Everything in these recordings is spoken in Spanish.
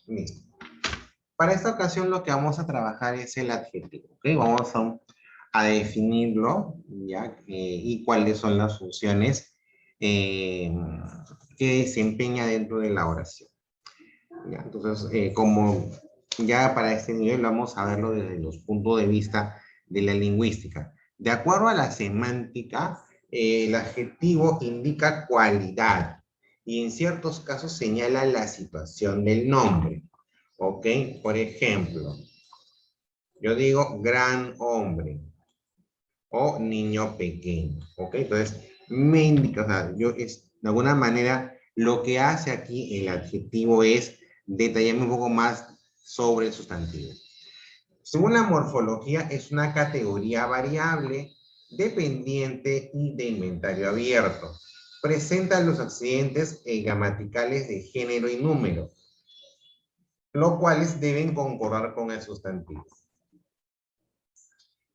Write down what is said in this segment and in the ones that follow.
Listo. Para esta ocasión lo que vamos a trabajar es el adjetivo, ¿ok? Vamos a definirlo, ¿ya? Y cuáles son las funciones eh, que desempeña dentro de la oración. ¿Ya? Entonces, como ya para este nivel vamos a verlo desde los puntos de vista de la lingüística. De acuerdo a la semántica, el adjetivo indica cualidad y en ciertos casos señala la situación del nombre. ¿Ok? Por ejemplo, yo digo gran hombre o niño pequeño. ¿Ok? Entonces, me indica, o sea, de alguna manera, lo que hace aquí el adjetivo es detallarme un poco más sobre el sustantivo. Según la morfología, es una categoría variable, dependiente y de inventario abierto. Presenta los accidentes gramaticales de género y número, los cuales deben concordar con el sustantivo.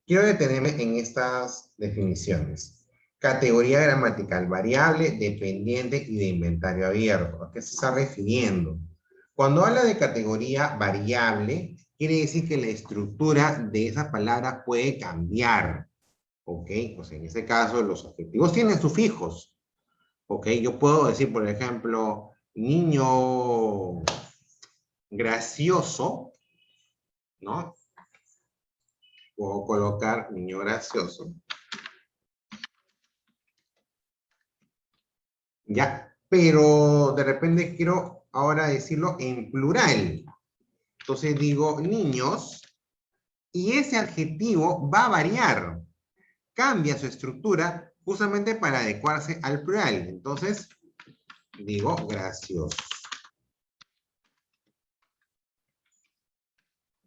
Quiero detenerme en estas definiciones. Categoría gramatical variable, dependiente y de inventario abierto. ¿A qué se está refiriendo? Cuando habla de categoría variable, quiere decir que la estructura de esa palabra puede cambiar. ¿Ok? Pues en este caso los adjetivos tienen sufijos. ¿Ok? Yo puedo decir, por ejemplo, niño gracioso, ¿no? Puedo colocar niño gracioso. ¿Ya? Pero de repente quiero ahora decirlo en plural. Entonces digo niños y ese adjetivo va a variar. Cambia su estructura justamente para adecuarse al plural. Entonces digo gracioso.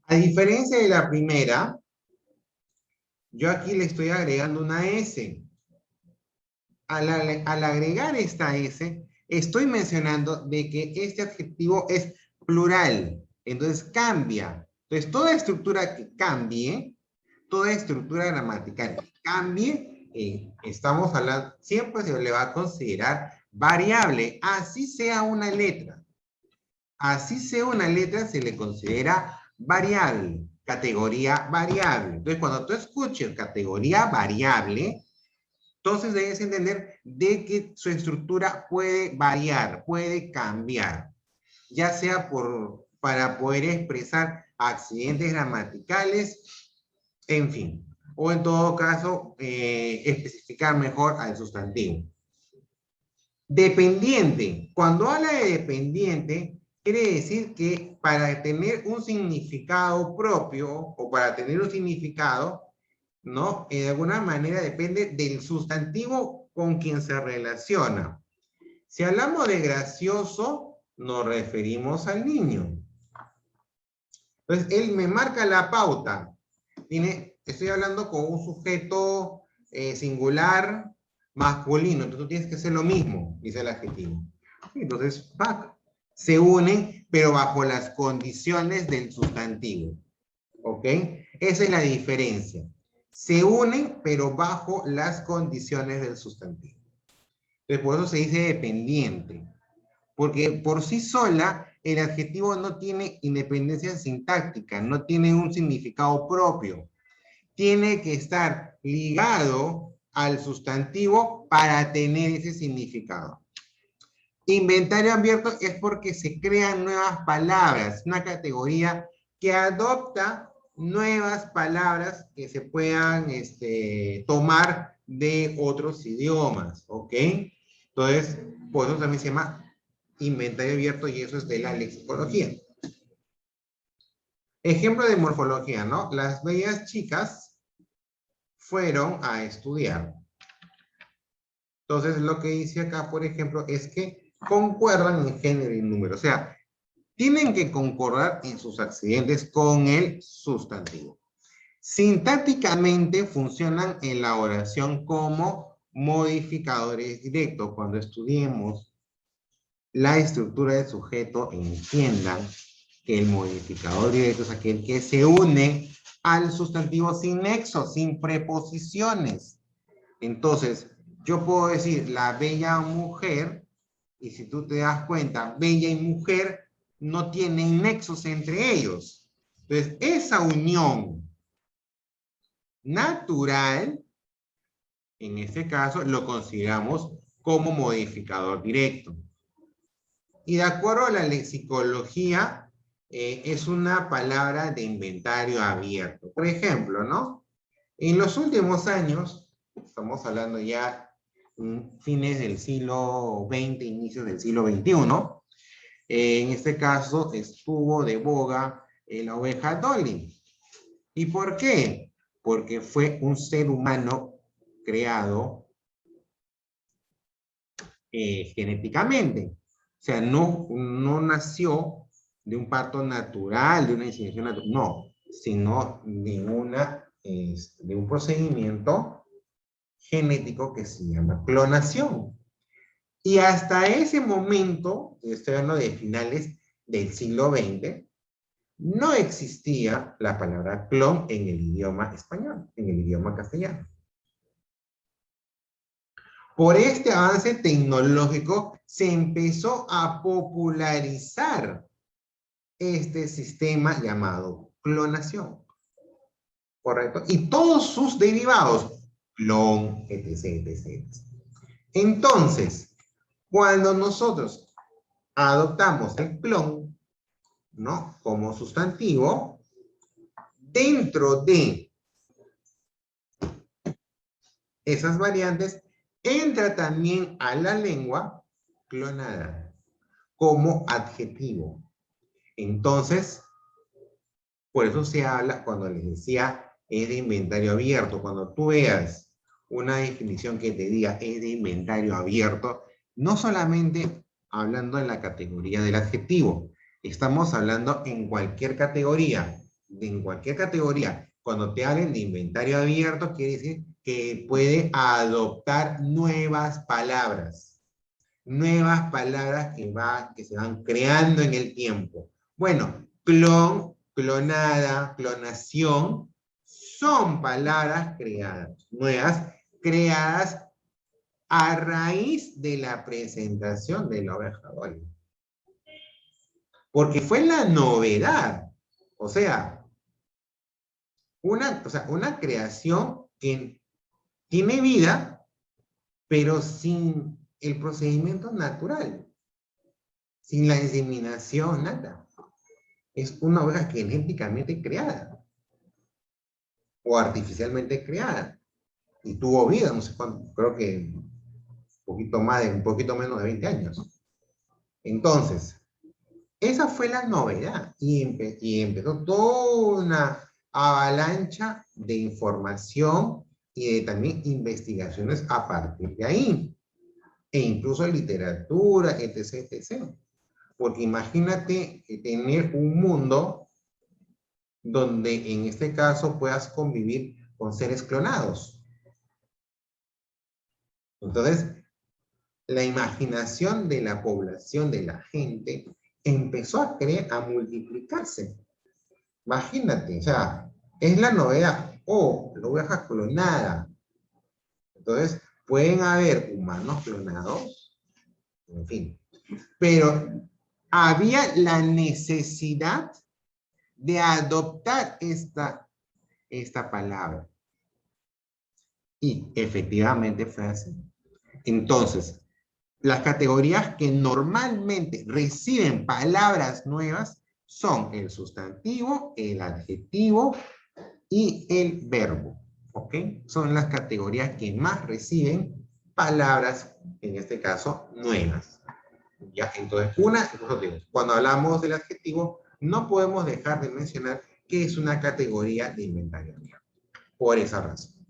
A diferencia de la primera, yo aquí le estoy agregando una S. Al agregar esta S, estoy mencionando de que este adjetivo es plural. Entonces cambia. Entonces toda estructura que cambie, toda estructura gramatical que cambie, estamos hablando, siempre se le va a considerar variable, así sea una letra. Así sea una letra, se le considera variable, categoría variable. Entonces cuando tú escuches categoría variable, entonces debes entender de que su estructura puede variar, puede cambiar, ya sea para poder expresar accidentes gramaticales, en fin, o en todo caso especificar mejor al sustantivo. Dependiente. Cuando habla de dependiente, quiere decir que para tener un significado propio o para tener un significado, ¿no? De alguna manera depende del sustantivo con quien se relaciona. Si hablamos de gracioso, nos referimos al niño. Entonces, él me marca la pauta. Estoy hablando con un sujeto singular masculino, entonces tú tienes que hacer lo mismo, dice el adjetivo. Entonces, se unen, pero bajo las condiciones del sustantivo. ¿Ok? Esa es la diferencia. Se unen, pero bajo las condiciones del sustantivo. Entonces, por eso se dice dependiente. Porque por sí sola, el adjetivo no tiene independencia sintáctica, no tiene un significado propio. Tiene que estar ligado al sustantivo para tener ese significado. Inventario abierto es porque se crean nuevas palabras, una categoría que adopta nuevas palabras que se puedan tomar de otros idiomas, ¿ok? Entonces, por eso también se llama inventario abierto y eso es de la lexicología. Ejemplo de morfología, ¿no? Las bellas chicas fueron a estudiar. Entonces, lo que dice acá, por ejemplo, es que concuerdan en género y número. O sea, tienen que concordar en sus accidentes con el sustantivo. Sintácticamente funcionan en la oración como modificadores directos. Cuando estudiemos la estructura del sujeto, entiendan que el modificador directo es aquel que se une al sustantivo sin nexo, sin preposiciones. Entonces, yo puedo decir la bella mujer, y si tú te das cuenta, bella y mujer no tienen nexos entre ellos. Entonces, esa unión natural, en este caso, lo consideramos como modificador directo. Y de acuerdo a la lexicología, es una palabra de inventario abierto. Por ejemplo, ¿no? En los últimos años, estamos hablando ya fines del siglo XX, inicios del siglo XXI, en este caso estuvo de boga la oveja Dolly. ¿Y por qué? Porque fue un ser humano creado genéticamente. O sea, no nació de un parto natural, de una inseminación natural, no, sino de un procedimiento genético que se llama clonación. Y hasta ese momento, estoy hablando de finales del siglo XX, no existía la palabra clon en el idioma español, en el idioma castellano. Por este avance tecnológico se empezó a popularizar este sistema llamado clonación. ¿Correcto? Y todos sus derivados, clon, etc, etc. Entonces, cuando nosotros adoptamos el clon, ¿no? Como sustantivo, dentro de esas variantes entra también a la lengua clonada como adjetivo. Entonces, por eso se habla, cuando les decía, es de inventario abierto. Cuando tú veas una definición que te diga es de inventario abierto, no solamente hablando en la categoría del adjetivo, estamos hablando en cualquier categoría. En cualquier categoría, cuando te hablen de inventario abierto, quiere decir que puede adoptar nuevas palabras que se van creando en el tiempo. Bueno, clon, clonada, clonación, son palabras creadas, nuevas, creadas a raíz de la presentación de la oveja Dolly. Porque fue la novedad. O sea, una creación que tiene vida, pero sin el procedimiento natural, sin la inseminación, nada. Es una oveja genéticamente creada o artificialmente creada. Y tuvo vida, no sé cuánto, creo que un poquito menos de 20 años. Entonces, esa fue la novedad y empezó toda una avalancha de información y de también investigaciones a partir de ahí. E incluso literatura, etc, etc. Porque imagínate tener un mundo donde en este caso puedas convivir con seres clonados. Entonces, la imaginación de la población, de la gente, empezó a multiplicarse. Imagínate, o sea, es la novedad. Oh, la oveja clonada. Entonces, pueden haber humanos clonados, en fin. Pero había la necesidad de adoptar esta palabra. Y efectivamente fue así. Entonces, las categorías que normalmente reciben palabras nuevas son el sustantivo, el adjetivo y el verbo. ¿Ok? Son las categorías que más reciben palabras, en este caso, nuevas. ¿Ya? Entonces, cuando hablamos del adjetivo, no podemos dejar de mencionar que es una categoría de inventario. Por esa razón.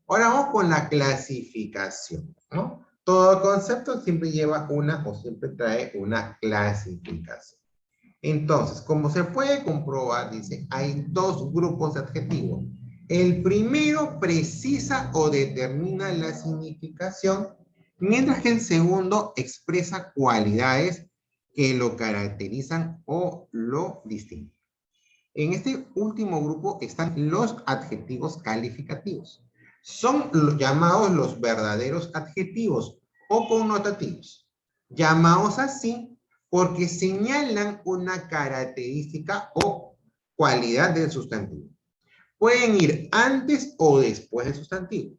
Ahora vamos con la clasificación, ¿no? Todo concepto siempre lleva o siempre trae una clasificación. Entonces, como se puede comprobar, dice, hay dos grupos de adjetivos. El primero precisa o determina la significación, mientras que el segundo expresa cualidades que lo caracterizan o lo distinguen. En este último grupo están los adjetivos calificativos. Son llamados los verdaderos adjetivos o connotativos. Llamados así porque señalan una característica o cualidad del sustantivo. Pueden ir antes o después del sustantivo.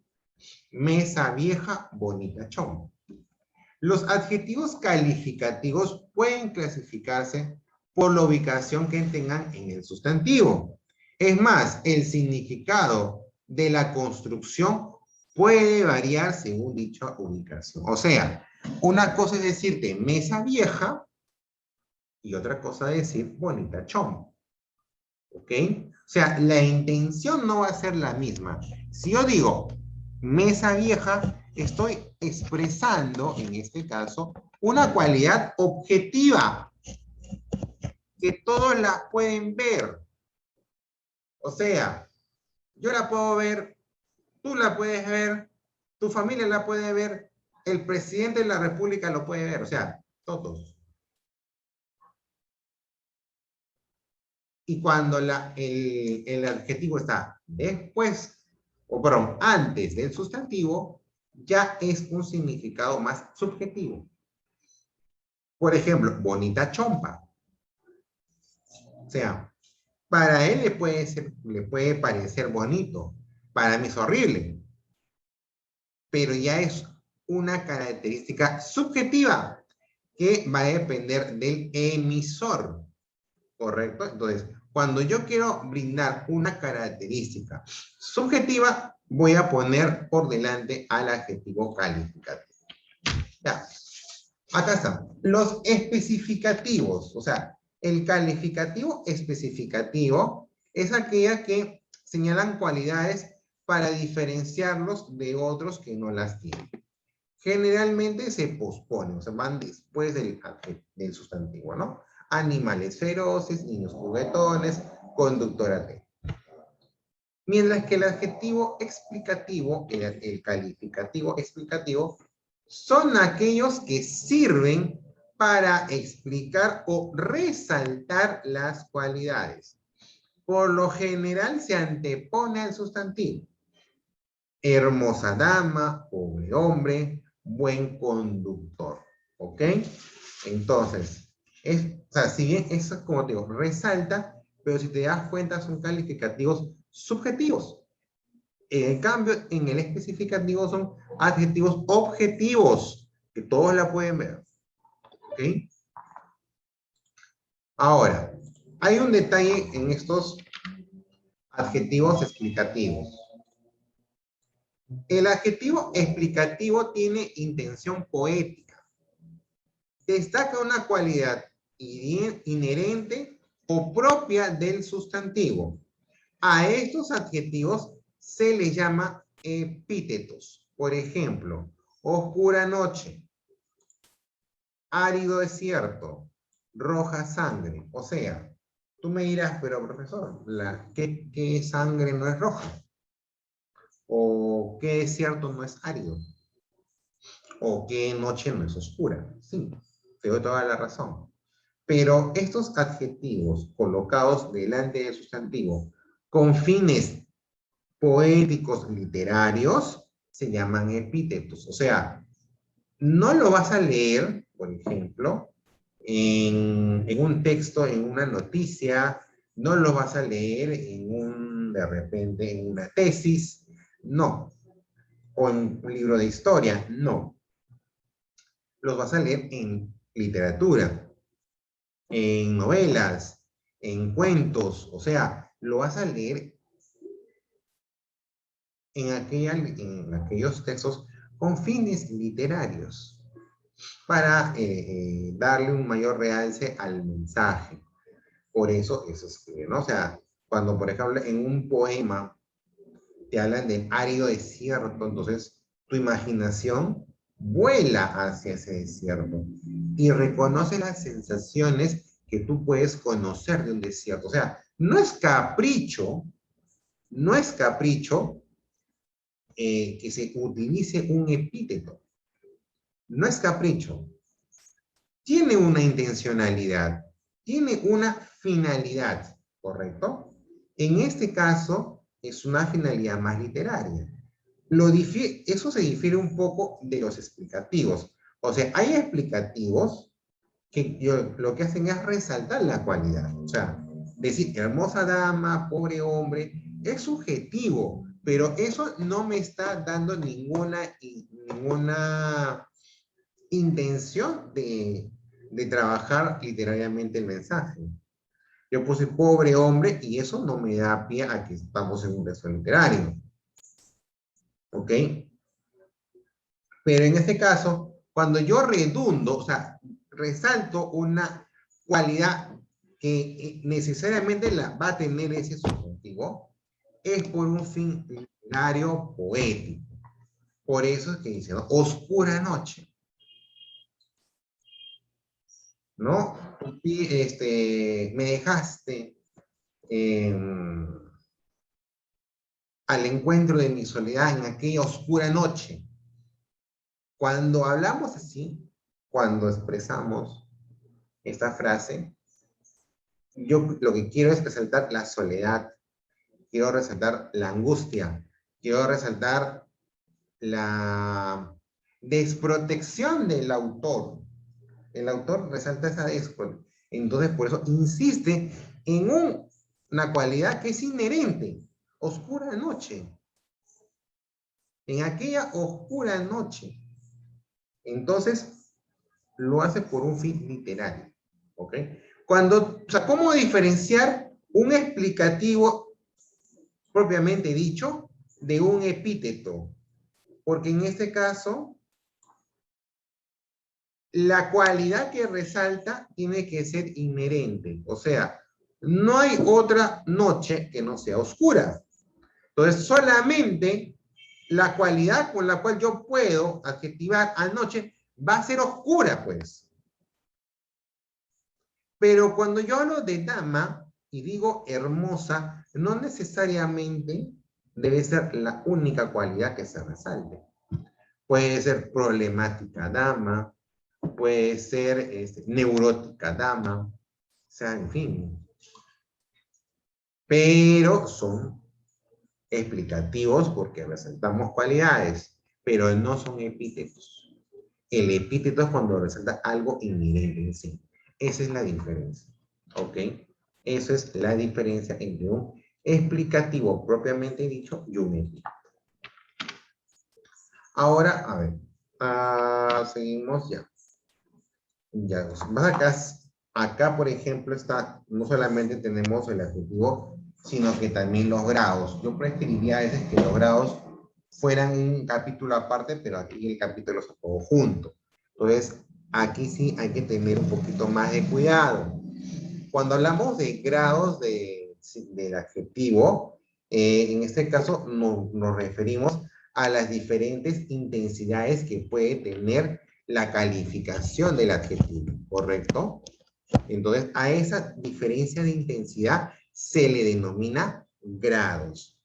Mesa vieja, bonita chompa. Los adjetivos calificativos pueden clasificarse por la ubicación que tengan en el sustantivo. Es más, el significado de la construcción puede variar según dicha ubicación. O sea, una cosa es decirte mesa vieja y otra cosa es decir bonita chompa. ¿Ok? O sea, la intención no va a ser la misma. Si yo digo mesa vieja, estoy expresando, en este caso, una cualidad objetiva que todos la pueden ver. O sea, yo la puedo ver, tú la puedes ver, tu familia la puede ver, el presidente de la República lo puede ver, o sea, todos. Y cuando el adjetivo está después, o perdón, antes del sustantivo, ya es un significado más subjetivo. Por ejemplo, bonita chompa. O sea, para él le puede parecer bonito, para mí es horrible, pero ya es una característica subjetiva que va a depender del emisor, ¿correcto? Entonces, cuando yo quiero brindar una característica subjetiva, voy a poner por delante al adjetivo calificativo. Ya, acá están. Los especificativos, o sea, el calificativo especificativo es aquella que señalan cualidades para diferenciarlos de otros que no las tienen. Generalmente se posponen, o sea, van después del sustantivo, ¿no? Animales feroces, niños juguetones, conductora T. Mientras que el adjetivo explicativo, el calificativo explicativo, son aquellos que sirven para explicar o resaltar las cualidades. Por lo general se antepone al sustantivo. Hermosa dama, pobre hombre, buen conductor. ¿Ok? Entonces, o sea, si bien eso, como te digo, resalta, pero si te das cuenta son calificativos subjetivos. En cambio, en el especificativo son adjetivos objetivos, que todos la pueden ver. ¿Ok? Ahora, hay un detalle en estos adjetivos explicativos. El adjetivo explicativo tiene intención poética. Destaca una cualidad inherente o propia del sustantivo. A estos adjetivos se les llama epítetos. Por ejemplo, oscura noche, árido desierto, roja sangre. O sea, tú me dirás, pero profesor, ¿qué sangre no es roja? ¿O qué desierto no es árido? ¿O qué noche no es oscura? Sí, te doy toda la razón. Pero estos adjetivos colocados delante del sustantivo con fines poéticos literarios se llaman epítetos. O sea, no lo vas a leer, por ejemplo, en un texto, en una noticia, no lo vas a leer de repente, en una tesis, no. O en un libro de historia, no. Los vas a leer en literatura, en novelas, en cuentos, o sea, lo vas a leer en aquellos textos con fines literarios para darle un mayor realce al mensaje. Por eso escribe, ¿no? O sea, cuando, por ejemplo, en un poema te hablan de árido desierto, entonces tu imaginación vuela hacia ese desierto y reconoce las sensaciones que tú puedes conocer de un desierto. O sea, no es capricho que se utilice un epíteto. No es capricho. Tiene una intencionalidad, tiene una finalidad, ¿correcto? En este caso, es una finalidad más literaria. Eso se difiere un poco de los explicativos. O sea, hay explicativos lo que hacen es resaltar la cualidad. O sea, decir hermosa dama, pobre hombre, es subjetivo, pero eso no me está dando ninguna intención de trabajar literariamente el mensaje. Yo puse pobre hombre y eso no me da pie a que estamos en un texto literario. ¿Ok? Pero en este caso, cuando yo redundo, o sea, resalto una cualidad que necesariamente la va a tener ese subjuntivo, es por un fin literario poético. Por eso es que dice, ¿no? Oscura noche, ¿no? Me dejaste eh, al encuentro de mi soledad en aquella oscura noche. Cuando hablamos así, cuando expresamos esta frase, yo lo que quiero es resaltar la soledad, quiero resaltar la angustia, quiero resaltar la desprotección del autor. El autor resalta esa desprotección. Entonces, por eso insiste en una cualidad que es inherente, oscura noche. En aquella oscura noche. Entonces, lo hace por un fin literario. ¿Ok? O sea, ¿cómo diferenciar un explicativo propiamente dicho de un epíteto? Porque en este caso, la cualidad que resalta tiene que ser inherente. O sea, no hay otra noche que no sea oscura. Entonces, solamente la cualidad con la cual yo puedo adjetivar anoche va a ser oscura, pues. Pero cuando yo hablo de dama y digo hermosa, no necesariamente debe ser la única cualidad que se resalte. Puede ser problemática dama, puede ser neurótica dama, o sea, en fin. Pero son explicativos porque resaltamos cualidades, pero no son epítetos. El epíteto es cuando resalta algo inherente en sí. Esa es la diferencia. ¿Ok? Esa es la diferencia entre un explicativo propiamente dicho y un epíteto. Ahora, a ver. Seguimos ya. Ya, acá, por ejemplo, está, no solamente tenemos el adjetivo, sino que también los grados. Yo preferiría a veces que los grados fueran un capítulo aparte, pero aquí el capítulo está todo junto. Entonces, aquí sí hay que tener un poquito más de cuidado. Cuando hablamos de grados del adjetivo, en este caso nos referimos a las diferentes intensidades que puede tener la calificación del adjetivo, ¿correcto? Entonces, a esa diferencia de intensidad se le denomina grados.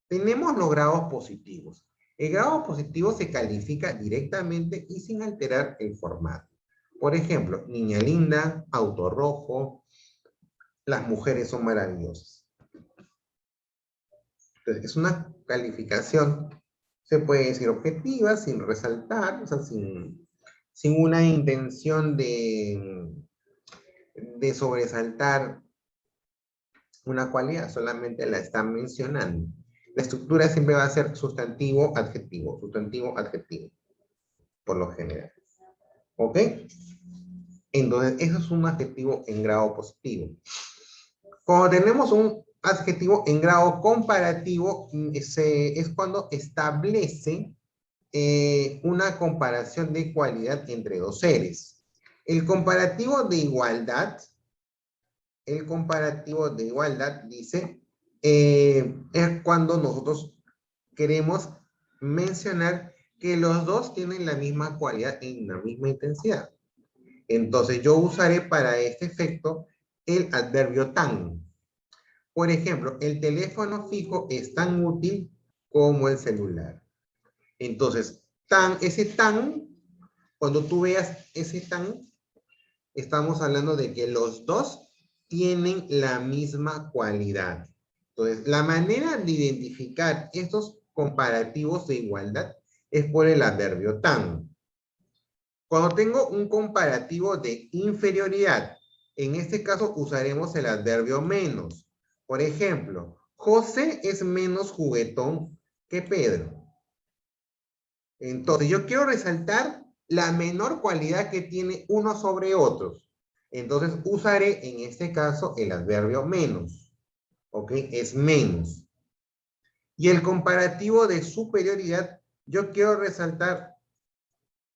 Tenemos los grados positivos. El grado positivo se califica directamente y sin alterar el formato. Por ejemplo, niña linda, auto rojo, las mujeres son maravillosas. Entonces, es una calificación, se puede decir objetiva, sin resaltar, o sea, sin una intención de sobresaltar una cualidad, solamente la están mencionando. La estructura siempre va a ser sustantivo, adjetivo, por lo general. ¿Ok? Entonces, eso es un adjetivo en grado positivo. Cuando tenemos un adjetivo en grado comparativo, es cuando establece una comparación de cualidad entre dos seres. El comparativo de igualdad, dice, es cuando nosotros queremos mencionar que los dos tienen la misma cualidad en la misma intensidad. Entonces yo usaré para este efecto el adverbio tan. Por ejemplo, el teléfono fijo es tan útil como el celular. Entonces, ese tan, cuando tú veas ese tan, estamos hablando de que los dos tienen la misma cualidad. Entonces, la manera de identificar estos comparativos de igualdad es por el adverbio tan. Cuando tengo un comparativo de inferioridad, en este caso usaremos el adverbio menos. Por ejemplo, José es menos juguetón que Pedro. Entonces, yo quiero resaltar la menor cualidad que tiene uno sobre otros. Entonces, usaré en este caso el adverbio menos. ¿Ok? Es menos. Y el comparativo de superioridad, yo quiero resaltar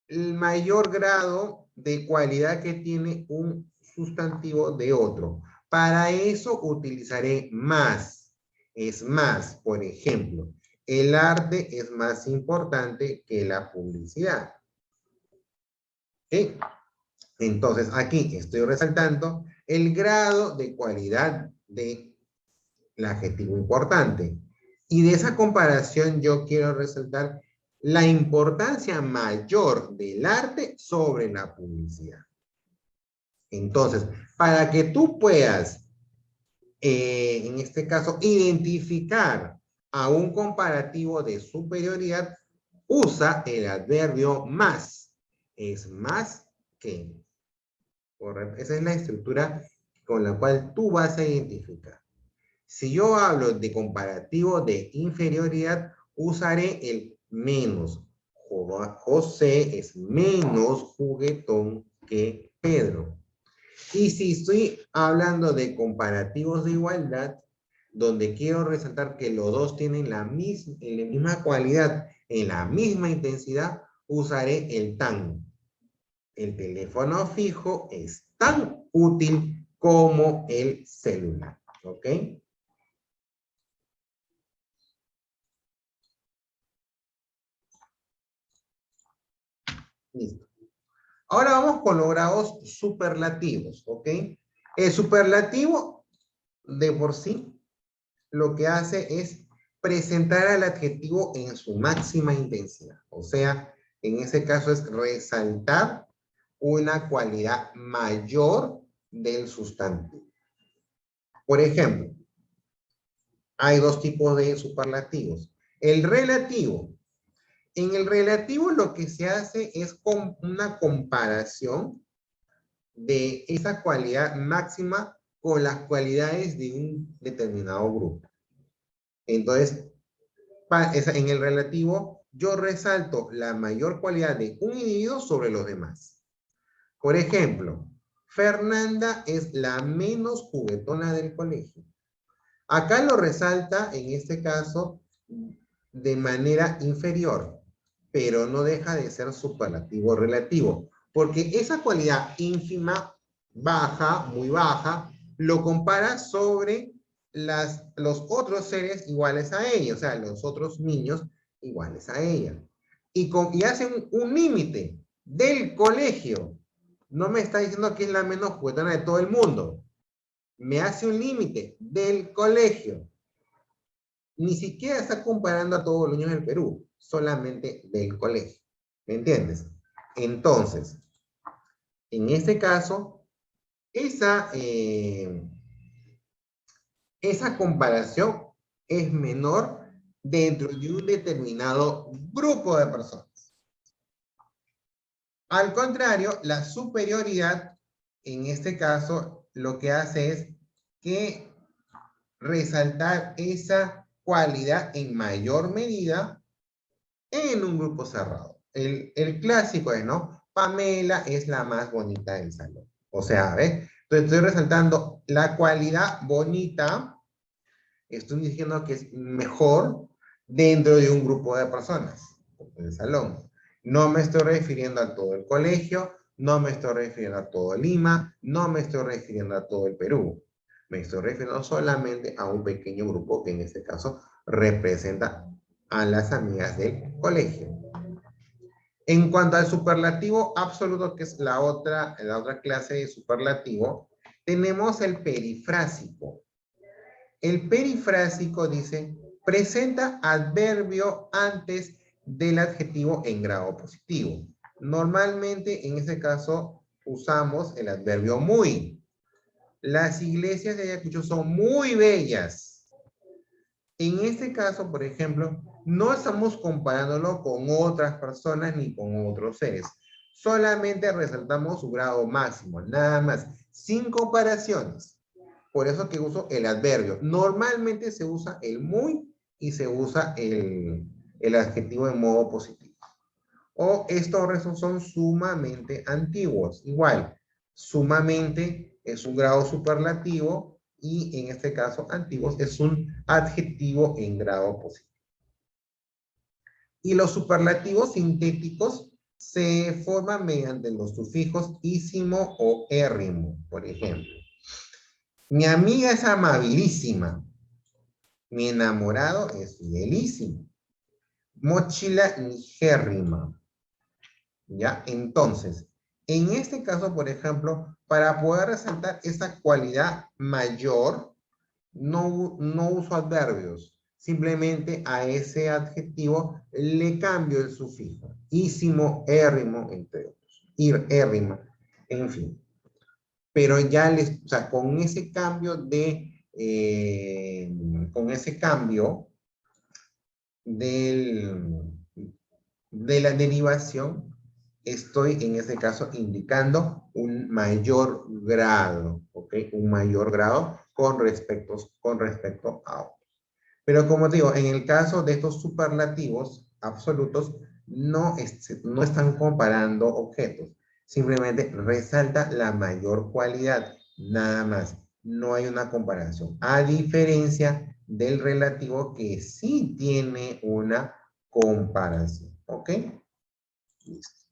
el mayor grado de cualidad que tiene un sustantivo de otro. Para eso utilizaré más. Es más, por ejemplo, el arte es más importante que la publicidad. ¿Sí? Entonces, aquí estoy resaltando el grado de cualidad del adjetivo importante. Y de esa comparación yo quiero resaltar la importancia mayor del arte sobre la publicidad. Entonces, para que tú puedas, en este caso, identificar a un comparativo de superioridad, usa el adverbio más. Es más que. Correcto. Esa es la estructura con la cual tú vas a identificar. Si yo hablo de comparativo de inferioridad, usaré el menos. José es menos juguetón que Pedro. Y si estoy hablando de comparativos de igualdad, donde quiero resaltar que los dos tienen la misma cualidad, en la misma intensidad, usaré el tan. El teléfono fijo es tan útil como el celular. ¿Ok? Listo. Ahora vamos con los grados superlativos. ¿Ok? El superlativo de por sí lo que hace es presentar al adjetivo en su máxima intensidad. O sea, en ese caso es resaltar una cualidad mayor del sustantivo. Por ejemplo, hay dos tipos de superlativos. El relativo. En el relativo lo que se hace es una comparación de esa cualidad máxima con las cualidades de un determinado grupo. Entonces, en el relativo, yo resalto la mayor cualidad de un individuo sobre los demás. Por ejemplo, Fernanda es la menos juguetona del colegio. Acá lo resalta, en este caso, de manera inferior, pero no deja de ser superlativo relativo, porque esa cualidad ínfima, baja, muy baja, lo compara sobre los otros seres iguales a ella, o sea, los otros niños iguales a ella. Y hacen un límite del colegio. No me está diciendo que es la menos juguetona de todo el mundo. Me hace un límite del colegio. Ni siquiera está comparando a todos los niños del Perú, solamente del colegio. ¿Me entiendes? Entonces, en este caso, esa comparación es menor dentro de un determinado grupo de personas. Al contrario, la superioridad, en este caso, lo que hace es que resaltar esa cualidad en mayor medida en un grupo cerrado. El clásico es, ¿no? Pamela es la más bonita del salón. O sea, ¿ves? Entonces estoy resaltando la cualidad bonita, estoy diciendo que es mejor dentro de un grupo de personas, del salón. No me estoy refiriendo a todo el colegio, no me estoy refiriendo a todo Lima, no me estoy refiriendo a todo el Perú. Me estoy refiriendo solamente a un pequeño grupo que en este caso representa a las amigas del colegio. En cuanto al superlativo absoluto, que es la otra clase de superlativo, tenemos el perifrásico. El perifrásico dice, presenta adverbio antes del adjetivo en grado positivo. Normalmente, en este caso, usamos el adverbio muy. Las iglesias de Ayacucho son muy bellas. En este caso, por ejemplo, no estamos comparándolo con otras personas ni con otros seres. Solamente resaltamos su grado máximo, nada más, sin comparaciones. Por eso que uso el adverbio. Normalmente se usa el muy y se usa el adjetivo en modo positivo. O estos restos son sumamente antiguos. Igual, sumamente es un grado superlativo y en este caso antiguos es un adjetivo en grado positivo. Y los superlativos sintéticos se forman mediante los sufijos ísimo o érrimo, por ejemplo. Mi amiga es amabilísima. Mi enamorado es fidelísimo. Mochila ligérrima. ¿Ya? Entonces, en este caso, por ejemplo, para poder resaltar esa cualidad mayor, no uso adverbios. Simplemente a ese adjetivo le cambio el sufijo. Ísimo, érrimo, entre otros. Ir, érrima, en fin. Pero ya o sea, con ese cambio de la derivación, estoy en este caso indicando un mayor grado, ¿ok? Un mayor grado con respecto a otro. Pero como digo, en el caso de estos superlativos absolutos, no están comparando objetos. Simplemente resalta la mayor cualidad, nada más. No hay una comparación. A diferencia del relativo que sí tiene una comparación. ¿Ok? Listo.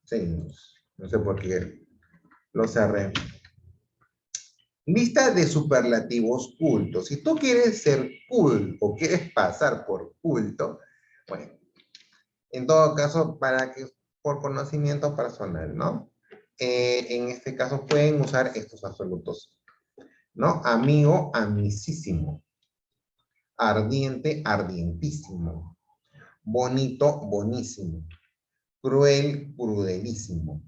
Seguimos. No sé por qué lo cerré. Lista de superlativos cultos. Si tú quieres ser cool o quieres pasar por culto, bueno, en todo caso, por conocimiento personal, ¿no? En este caso pueden usar estos absolutos, ¿no? Amigo, amicísimo. Ardiente, ardientísimo. Bonito, bonísimo. Cruel, crudelísimo.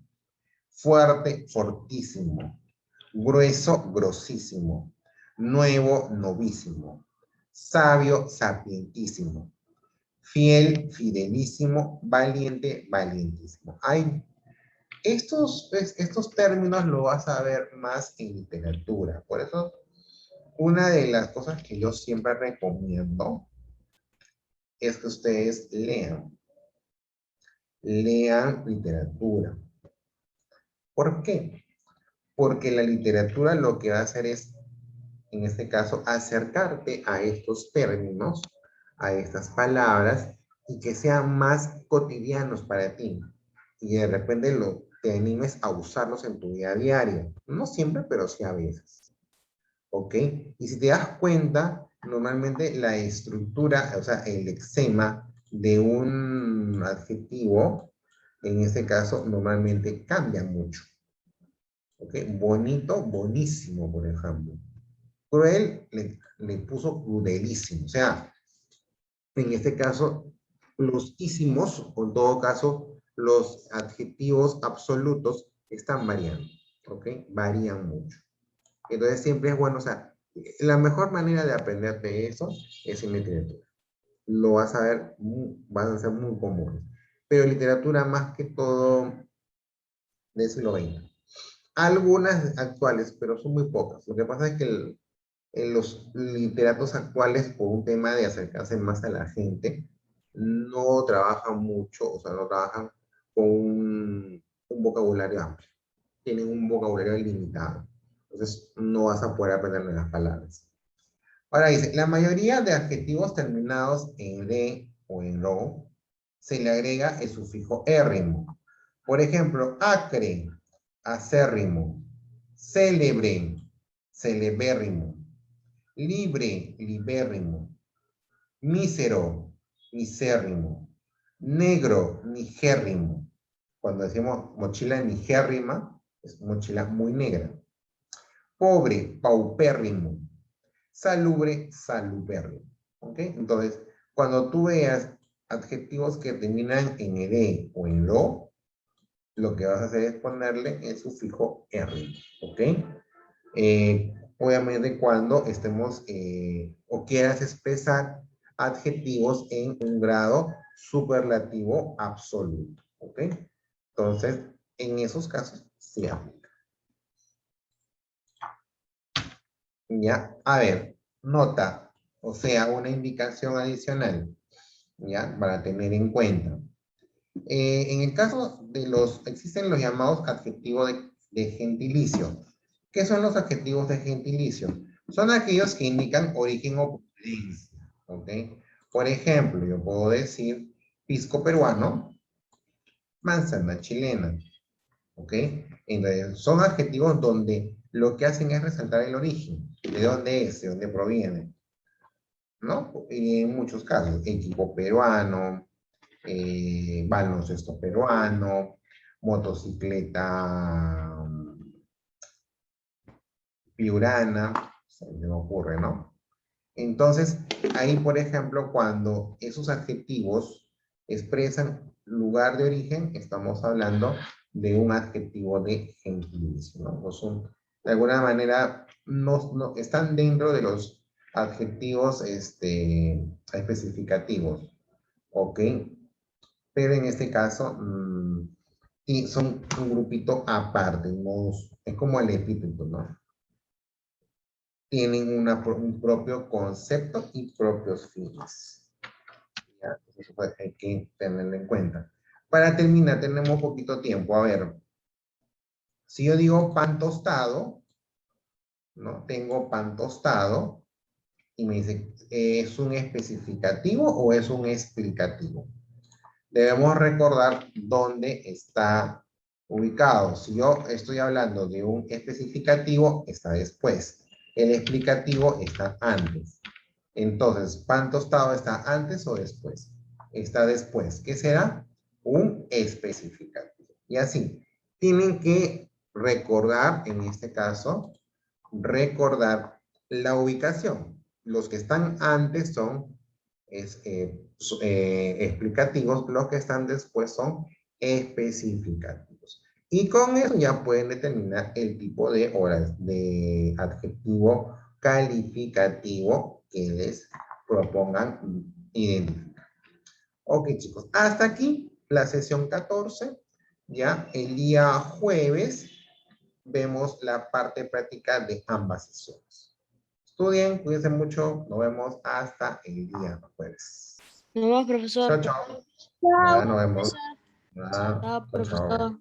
Fuerte, fortísimo. Grueso, grosísimo. Nuevo, novísimo. Sabio, sapientísimo. Fiel, fidelísimo. Valiente, valientísimo. Estos términos lo vas a ver más en literatura. Por eso, una de las cosas que yo siempre recomiendo es que ustedes lean. Lean literatura. ¿Por qué? Porque la literatura lo que va a hacer es, en este caso, acercarte a estos términos, a estas palabras, y que sean más cotidianos para ti. Y de repente te animes a usarlos en tu vida diaria. No siempre, pero sí a veces. ¿Ok? Y si te das cuenta, normalmente la estructura, o sea, el lexema de un adjetivo, en este caso, normalmente cambia mucho. ¿Ok? Bonito, bonísimo, por ejemplo. Cruel le puso crudelísimo. O sea, en este caso, los ísimos, o en todo caso, los adjetivos absolutos están variando. ¿Ok? Varían mucho. Entonces siempre es bueno, o sea, la mejor manera de aprender de eso es en literatura. Lo vas a ver, van a ser muy comunes. Pero literatura más que todo del siglo XX. Algunas actuales, pero son muy pocas. Lo que pasa es que los literatos actuales, por un tema de acercarse más a la gente, no trabajan mucho, o sea, no trabajan con un vocabulario amplio. Tienen un vocabulario limitado. Entonces, no vas a poder aprender las palabras. Ahora dice, la mayoría de adjetivos terminados en de o en lo, se le agrega el sufijo érrimo. Por ejemplo, acre, acérrimo, célebre, celebérrimo, libre, libérrimo, mísero, misérrimo, negro, nigérrimo. Cuando decimos mochila nigérrima, es mochila muy negra. Pobre, paupérrimo. Salubre, salubérrimo. ¿Ok? Entonces, cuando tú veas adjetivos que terminan en ed o en lo que vas a hacer es ponerle el sufijo r. ¿Ok? Obviamente cuando estemos o quieras expresar adjetivos en un grado superlativo absoluto, ¿ok? Entonces, en esos casos, sí aplica. Ya, a ver, nota, o sea, una indicación adicional, ya, para tener en cuenta. En el caso de existen los llamados adjetivos de gentilicio. ¿Qué son los adjetivos de gentilicio? Son aquellos que indican origen o procedencia, ¿ok? Por ejemplo, yo puedo decir pisco peruano, manzana chilena, ¿ok? Entonces, son adjetivos donde lo que hacen es resaltar el origen, de dónde es, de dónde proviene, ¿no? Y en muchos casos, equipo peruano, baloncesto peruano, motocicleta piurana, se me ocurre, ¿no? Entonces, ahí, por ejemplo, cuando esos adjetivos expresan lugar de origen, estamos hablando de un adjetivo de gentilicio, ¿no? No son, de alguna manera, no, están dentro de los adjetivos especificativos, ¿ok? Pero en este caso, y son un grupito aparte, no, es como el epíteto, ¿no? Tienen un propio concepto y propios fines. ¿Ya? Eso hay que tenerlo en cuenta. Para terminar, tenemos poquito tiempo. A ver, si yo digo pan tostado, ¿no? Tengo pan tostado y me dice, ¿es un especificativo o es un explicativo? Debemos recordar dónde está ubicado. Si yo estoy hablando de un especificativo, está después. El explicativo está antes. Entonces, ¿pan tostado está antes o después? Está después. ¿Qué será? Un especificativo. Y así, tienen que recordar, en este caso, recordar la ubicación. Los que están antes son explicativos, los que están después son especificativos. Y con eso ya pueden determinar el tipo de horas de adjetivo calificativo que les propongan identificar. Ok, chicos, hasta aquí la sesión 14. Ya el día jueves vemos la parte práctica de ambas sesiones. Estudien, cuídense mucho. Nos vemos hasta el día jueves. Nos vemos, profesor. Chao, chao. Chao. Nada, nos vemos. Profesor. Nada, Chao, chao, chao. profesor.